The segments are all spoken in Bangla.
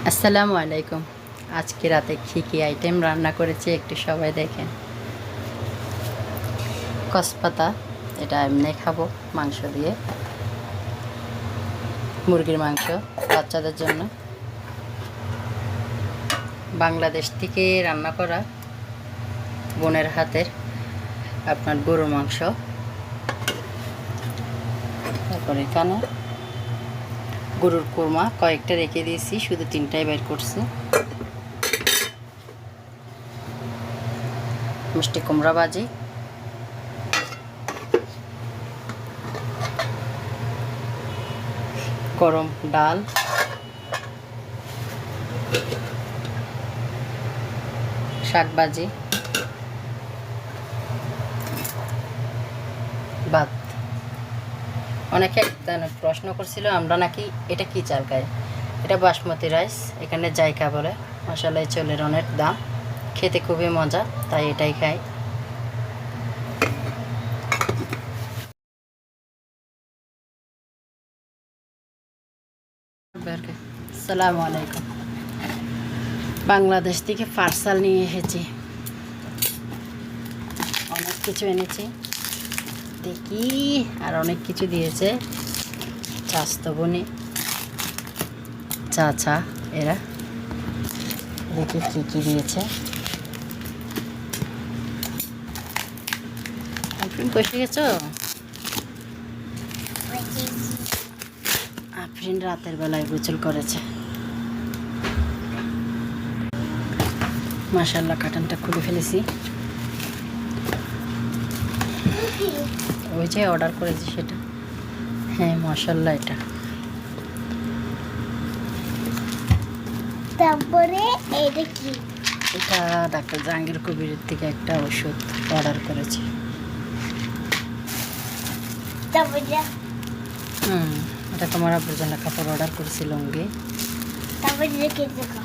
আসসালামু আলাইকুম। আজকে রাতে কী আইটেম রান্না করেছি একটু সবাই দেখেন। কসপাতা, এটা এমনি খাবো মাংস দিয়ে, মুরগির মাংস বাচ্চাদের জন্য। বাংলাদেশ থেকে রান্না করা বোনের হাতের আপনার গরুর মাংস। তারপর এখানে গরুর কোরমা কয়েকটা রেখে দিয়েছি, শুধু 3টাই বের করছি। মিষ্টি কুমড়া ভাজি, গরম ডাল, শাক ভাজি, ভাত। অনেকে প্রশ্ন করছিল আমরা নাকি এটা কি চাল খাই। এটা বাসমতি রাইস, এখানে জায়কা বলে। মশালাই চলের অনেক দাম, খেতে খুবই মজা, তাই এটাই খাই। আসসালামু আলাইকুম। বাংলাদেশ থেকে পার্সেল নিয়ে এসেছি, অনেক কিছু এনেছি দেখি, আর অনেক কিছু দিয়েছে স্বাস্থ্যবনী চাচা, এরা দেখি কী কী দিয়েছে। আফরিন বসে গেছো? আফরিন রাতের বেলায় গোসল করেছে। মাশাআল্লাহ, কাটানটা খুলে ফেলেছি। ওই যে অর্ডার করেছি সেটা। হ্যাঁ মাশাআল্লাহ, এটা তারপরে এটা কি? এটা ডাক্তার জাহাঙ্গীর কবিরের থেকে একটা ওষুধ অর্ডার করেছি। তারপরে এটা তোমার আব্বুর জন্য কাপড় অর্ডার করেছি, লুঙ্গি। তারপরে রেখে দেখো।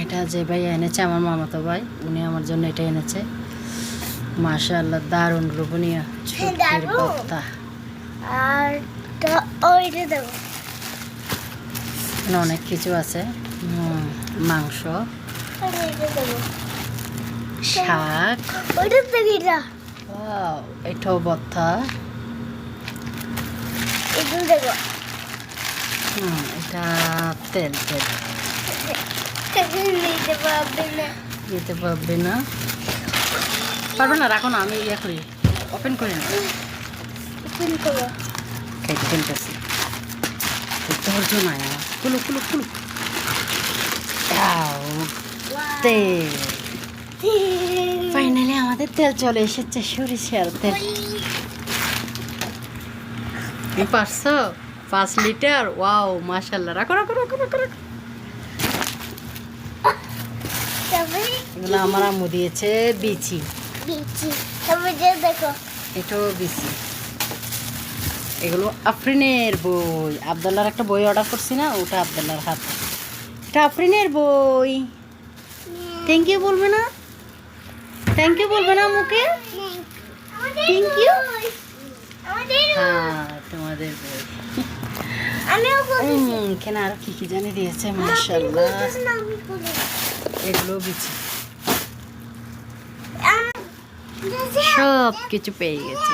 এটা যে ভাই এনেছে, আমার মামাতো ভাই, উনি আমার জন্য এটা এনেছে। মাশাআল্লাহ, দারুণ লোভনীয় ছুটির ভর্তা। আর তো ওইটা দেবো। অনেক কিছু আছে, মাংস, ওইটা দেবো। শাক, ওইটা দেবিটা। এটাও ভর্তা। এটা দেবো। এটা তেল তেল নিতে পারবে না। দিতে পারবে না, পারবে না, রাখো না, আমি ইয়ে করি, ওপেন করি না। ওপেন করো। খাইতে ফেলতেছি, ধৈর্য নাই আমার। কুলু কুলু কুলু, তেল। ফাইনালি আমাদের তেল চলে এসেছে, সরিষার তেল। তুমি পারছো 5 লিটার? ওয়াও মাশাআল্লাহ, রাখো রাখো রাখো রাখো রাখো। এগুলো আমার আম্মু দিয়েছে, বিচি। তারপরে দেখো, এটাও বিচি। এগুলো আফরিনের বই, আবদুল্লাহর একটা বই অর্ডার করছি না, ওটা আবদুল্লাহর হাত। এটা আফরিনের বই। থ্যাংক ইউ বলবে না? থ্যাংক ইউ বলবে না মুখে? Thank you. হ্যাঁ, তোমাদের বই। এখানে আরো কি কি জানি দিয়েছে, মাশাআল্লাহ। এগুলো বিচি, সব কিছু পেয়ে গেছি।